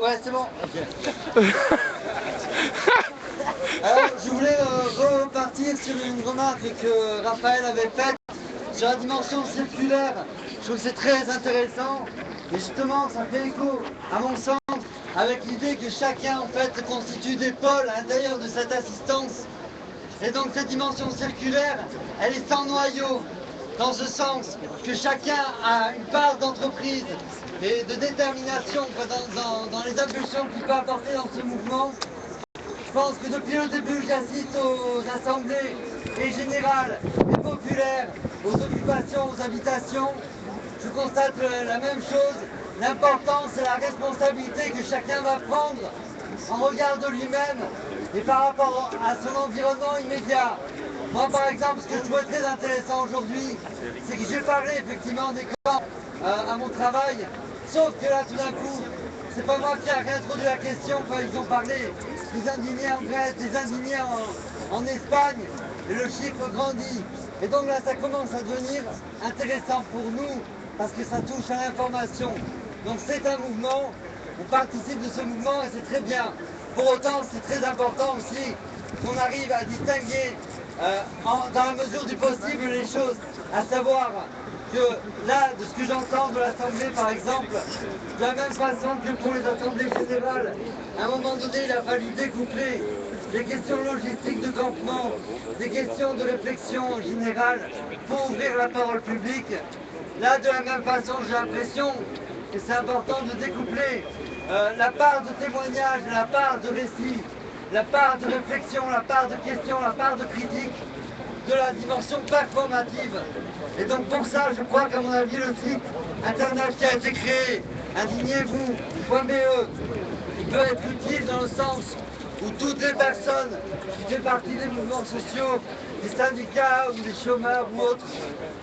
Ouais, c'est bon. Ok. Alors, je voulais repartir sur une remarque que Raphaël avait faite sur la dimension circulaire. Je trouve que c'est très intéressant. Et justement, ça fait écho, à mon sens, avec l'idée que chacun, en fait, constitue des pôles à l'intérieur de cette assistance. Et donc, cette dimension circulaire, elle est sans noyau, dans ce sens que chacun a une part d'entreprise et de détermination dans les impulsions qu'il peut apporter dans ce mouvement. Je pense que depuis le début, j'assiste aux assemblées et générales et populaires, aux occupations, aux habitations. Je constate la même chose, l'importance et la responsabilité que chacun va prendre en regard de lui-même et par rapport à son environnement immédiat. Moi, par exemple, ce que je trouve très intéressant aujourd'hui, c'est que j'ai parlé effectivement des camps à mon travail, sauf que là, tout d'un coup, c'est pas moi qui ai réintroduit la question quand ils ont parlé des indignés en Grèce, des indignés en Espagne, et le chiffre grandit. Et donc là, ça commence à devenir intéressant pour nous, parce que ça touche à l'information. Donc c'est un mouvement, on participe de ce mouvement et c'est très bien. Pour autant, c'est très important aussi qu'on arrive à distinguer dans la mesure du possible les choses, à savoir que là, de ce que j'entends de l'Assemblée par exemple, de la même façon que pour les assemblées générales, à un moment donné, il a fallu découpler des questions logistiques de campement, des questions de réflexion générale pour ouvrir la parole publique. Là, de la même façon, j'ai l'impression que c'est important de découpler la part de témoignage, la part de récit, la part de réflexion, la part de question, la part de critique, de la dimension performative. Et donc pour ça, je crois qu'à mon avis, le site internet qui a été créé, indignez-vous.be, il peut être utile dans le sens où toutes les personnes qui font partie des mouvements sociaux, des syndicats ou des chômeurs ou autres,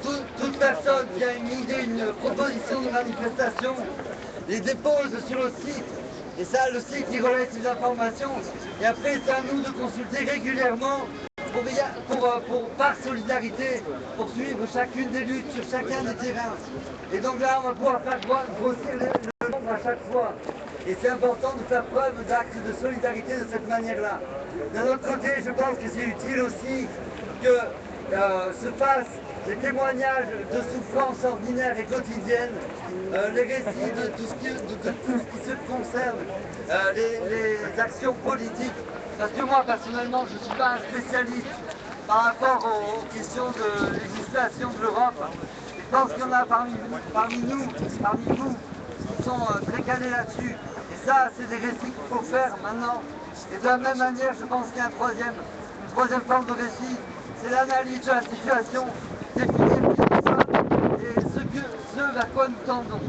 toute personne qui a une idée, une proposition de manifestation, les dépose sur le site. Et ça, le site, il relaie ces informations. Et après, c'est à nous de consulter régulièrement par solidarité, pour suivre chacune des luttes sur chacun des terrains. Et donc là, on va pouvoir faire grossir le nombre à chaque fois. Et c'est important de faire preuve d'actes de solidarité de cette manière-là. D'un autre côté, je pense que c'est utile aussi que se fassent des témoignages de souffrances ordinaires et quotidiennes, les récits de tout ce qui se concerne, les actions politiques. Parce que moi, personnellement, je ne suis pas un spécialiste par rapport aux questions de législation de l'Europe. Je pense qu'il y en a parmi vous, qui sont très calés là-dessus. Et ça, c'est des récits qu'il faut faire maintenant. Et de la même manière, je pense qu'il y a une troisième forme de récit, c'est l'analyse de la situation, définir qui nous sommes et ce vers quoi nous tendons.